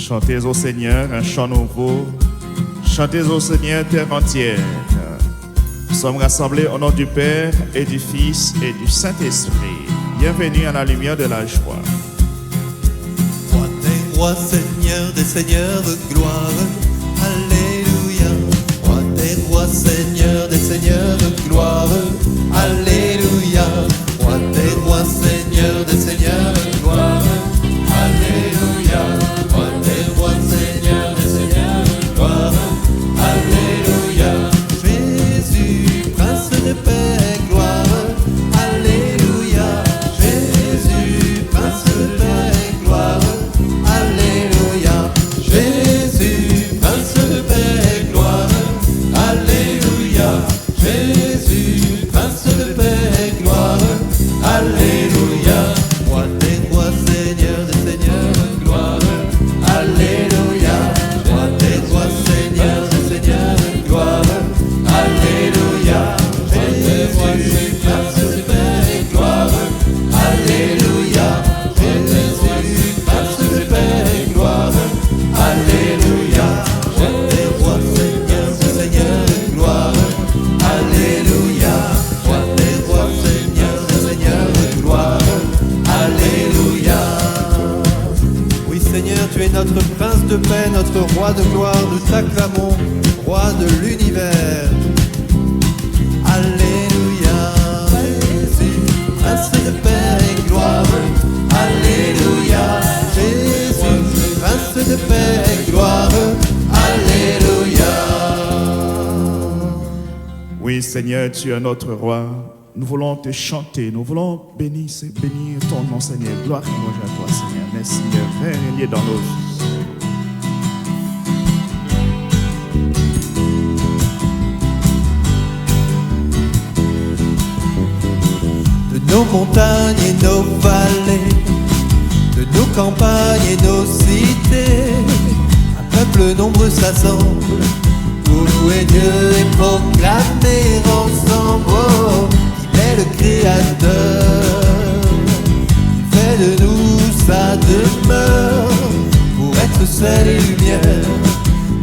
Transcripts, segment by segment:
Chantez au Seigneur un chant nouveau. Chantez au Seigneur terre entière. Nous sommes rassemblés au nom du Père et du Fils et du Saint-Esprit. Bienvenue à la lumière de la joie. Roi des rois, Seigneur des seigneurs, gloire, alléluia. Roi des rois, Seigneur des seigneurs, gloire, alléluia. Roi des rois, Seigneur des seigneurs, gloire, alléluia. Roi des rois, Seigneur des seigneurs, gloire, alléluia. Jésus, prince de paix, gloire, alléluia. Jésus, prince de paix, gloire, alléluia. Jésus, prince de paix, gloire, alléluia. Jésus, prince de paix, gloire, alléluia. Roi des rois, Seigneur des seigneurs, gloire, alléluia. Roi des rois, Seigneur des seigneurs, gloire, alléluia. Jésus, prince de paix, gloire, alléluia. Jésus, prince de paix, gloire, alléluia. Roi des rois, Seigneur des seigneurs, gloire, alléluia. Roi des rois, Seigneur des seigneurs, gloire, alléluia. Oui Seigneur, tu es notre prince de paix, notre roi de gloire, nous t'acclamons, roi de l'univers. Alléluia. Jésus, prince de paix et gloire, alléluia. Jésus, prince de paix et gloire, alléluia. Oui, Seigneur, tu es notre roi. Nous voulons te chanter, nous voulons bénir ton nom, Seigneur. Gloire et louange à toi, Seigneur. Merci, Seigneur. Viens régner dans nos vies. De nos montagnes et nos vallées, de nos campagnes et nos cités, un peuple nombreux s'assemble pour louer Dieu et proclamer ensemble oh, qu'il est le Créateur. Il fait de nous sa demeure pour être sel et lumière.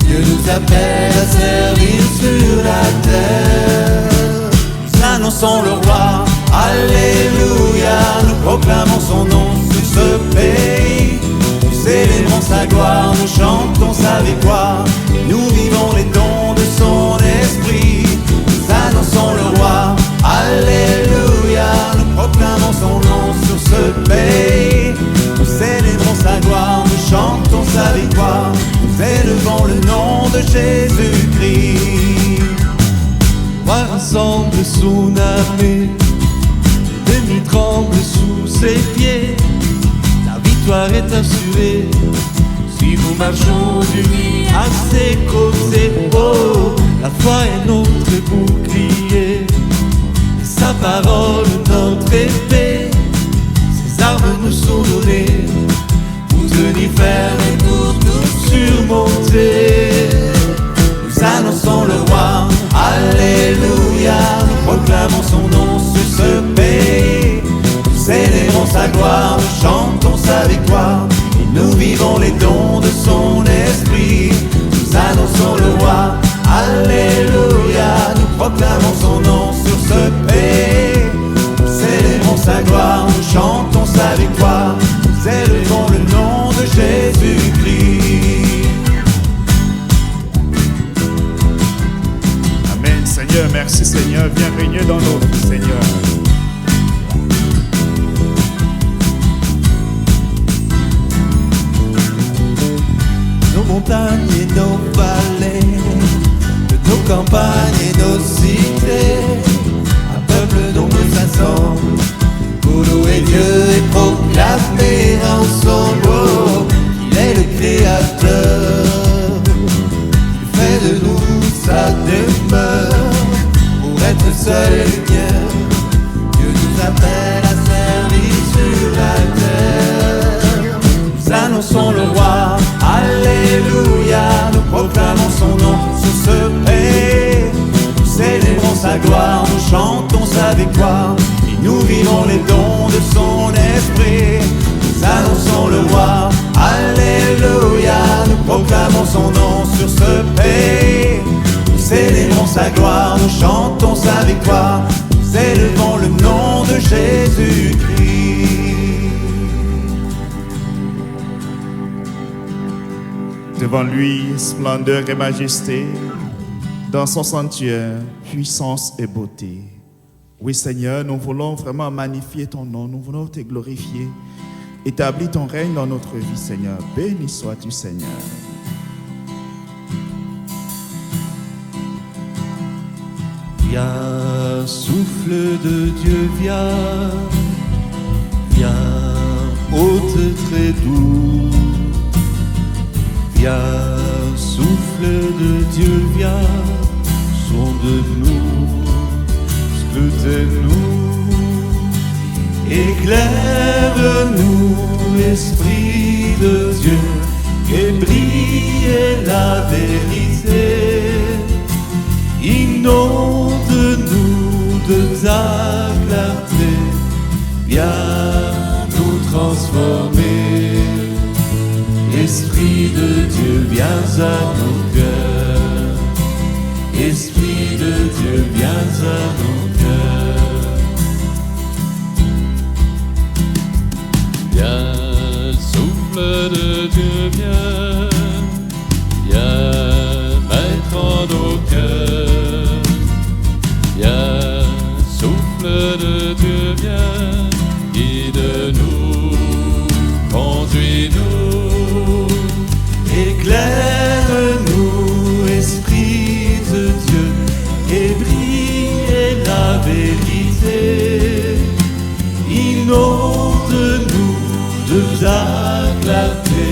Dieu nous appelle à servir sur la terre. Nous annonçons le roi, alléluia. Nous proclamons son nom sur ce pays. Nous célébrons sa gloire, nous chantons sa victoire. Nous vivons les dons de son esprit. Nous annonçons le roi, alléluia. Nous proclamons son nom sur ce pays. Nous célébrons sa gloire, nous chantons sa victoire. Nous élevons le nom de Jésus-Christ. Voir ensemble tsunami, l'ennemi tremble sous ses pieds. La victoire est assurée si nous marchons unis à ses côtés. Oh, la foi est notre bouclier et sa parole notre épée. Ses armes nous sont données pour tenir ferme et pour nous surmonter. Nous annonçons le roi, alléluia. Nous proclamons son nom sur ce pays. Nous célébrons sa gloire, nous chantons sa victoire. Et nous vivons les dons de son esprit. Nous annonçons le roi, alléluia. Nous proclamons son nom sur ce pays. Nous célébrons sa gloire, nous chantons sa victoire. Nous élevons le nom de Jésus-Christ. Amen, Seigneur. Merci, Seigneur. Viens régner dans nos vies, Seigneur. Nos montagnes et nos vallées, de nos campagnes et nos cités, un peuple nombreux s'assemble pour louer Dieu et proclamer ensemble oh, qu'il est le Créateur. Il fait de nous sa demeure pour être seul et lumière. Dieu nous appelle à servir sur la terre. Nous annonçons le roi, alléluia. Nous proclamons son nom sur ce pays. Nous célébrons sa gloire, nous chantons sa victoire. Et nous vivons les dons de son esprit. Nous annonçons le roi, alléluia. Jésus-Christ. Devant lui, splendeur et majesté, dans son sanctuaire, puissance et beauté. Oui Seigneur, nous voulons vraiment magnifier ton nom, nous voulons te glorifier. Établis ton règne dans notre vie, Seigneur. Béni sois-tu, Seigneur. Viens, souffle de Dieu, viens, hôte très doux. Viens, souffle de Dieu, viens, sonde-nous, scrute-nous, éclaire-nous, Esprit de Dieu, et brille la vérité. Inonde-nous de ta clarté, viens nous transformer. Esprit de Dieu, viens à nos cœurs. Esprit de Dieu, viens à nos cœurs. Viens, souffle de Dieu, viens, maître en nos cœurs. Viens, souffle de Dieu, viens, guide-nous, conduis-nous. Éclaire-nous, Esprit de Dieu, et brille la vérité. Inonde-nous de ta clarté,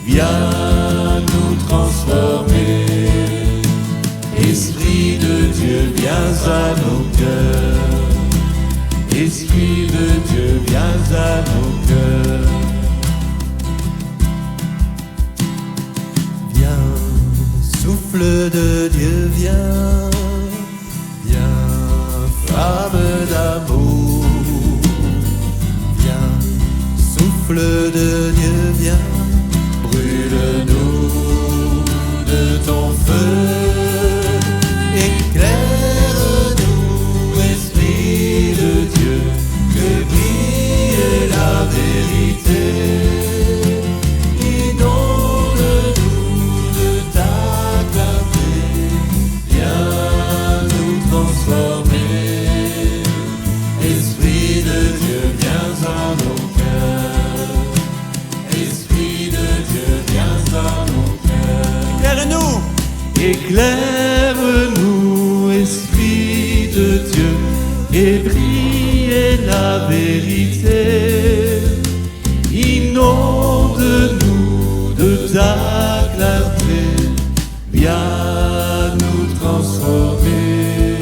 viens nous transformer. Esprit de Dieu, viens à nos cœurs. Esprit de Dieu, viens à nos cœurs. Souffle de Dieu, viens, flamme d'amour. Viens, souffle de Dieu, viens, brûle-nous de ton feu. Éclaire-nous, Esprit de Dieu, que brille la vérité. Esprit de Dieu, viens à nos cœurs. Esprit de Dieu, viens à nos cœurs. Éclaire-nous! Éclaire-nous, Esprit de Dieu, et brille la vérité. Inonde-nous de ta clarté, viens nous transformer.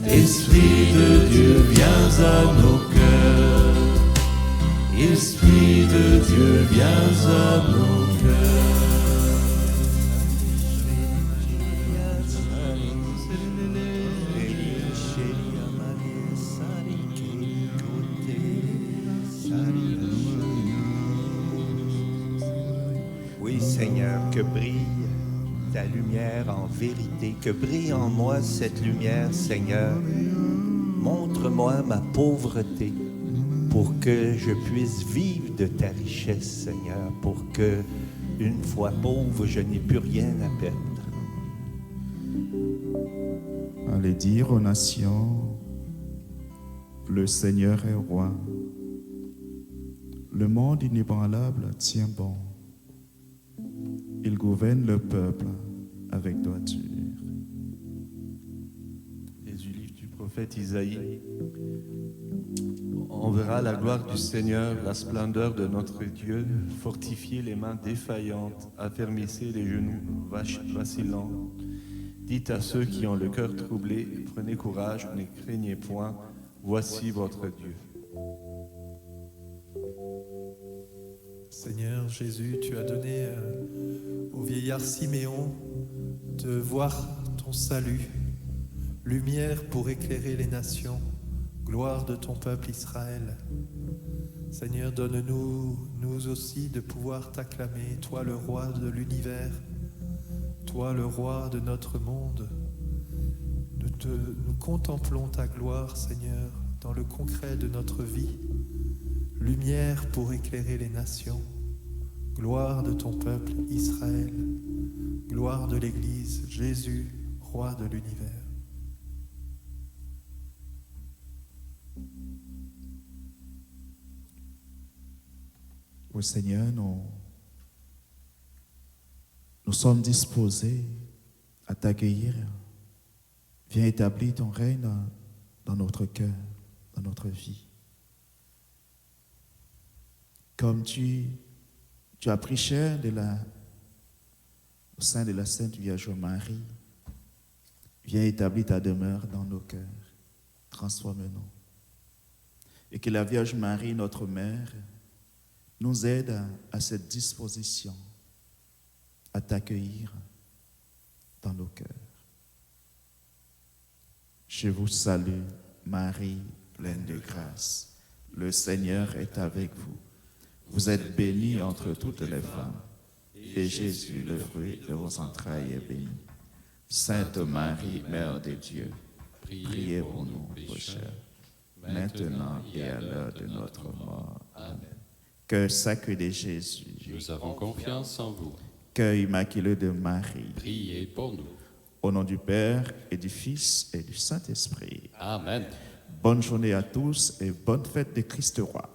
Esprit de Dieu, viens à nos cœurs. Esprit de Dieu, viens à nos cœurs. Oui, Seigneur, que brille ta lumière en vérité, que brille en moi cette lumière, Seigneur. Montre-moi ma pauvreté pour que je puisse vivre de ta richesse, Seigneur, pour que, une fois pauvre, je n'ai plus rien à perdre. Allez dire aux nations, le Seigneur est roi. Le monde inébranlable tient bon. Il gouverne le peuple avec droiture. Et du livre du prophète Isaïe, on verra la gloire du Seigneur, la splendeur de notre Dieu, fortifiez les mains défaillantes, affermissez les genoux vacillants. Dites à ceux qui ont le cœur troublé, prenez courage, ne craignez point, voici votre Dieu. Seigneur Jésus, tu as donné au vieillard Siméon de voir ton salut, lumière pour éclairer les nations, gloire de ton peuple Israël. Seigneur, donne-nous, nous aussi, de pouvoir t'acclamer, toi le roi de l'univers, toi le roi de notre monde. Nous contemplons ta gloire, Seigneur, dans le concret de notre vie, lumière pour éclairer les nations, gloire de ton peuple Israël, gloire de l'Église, Jésus, roi de l'univers. Ô Seigneur, nous sommes disposés à t'accueillir. Viens établir ton règne dans notre cœur, dans notre vie. Comme tu as pris chair au sein de la Sainte Vierge Marie, viens établir ta demeure dans nos cœurs. Transforme-nous. Et que la Vierge Marie, notre Mère, nous aide à cette disposition, à t'accueillir dans nos cœurs. Je vous salue, Marie, pleine de grâce. Le Seigneur est avec vous. Vous êtes bénie entre toutes les femmes, et Jésus, le fruit de vos entrailles, est béni. Sainte Marie, Mère de Dieu, priez pour nous pécheurs, maintenant et à l'heure de notre mort. Amen. Cœur sacré de Jésus, Nous avons confiance en vous. cœur immaculé de Marie, Priez pour nous. au nom du Père et du Fils et du Saint-Esprit. Amen. Bonne journée à tous et bonne fête de Christ roi.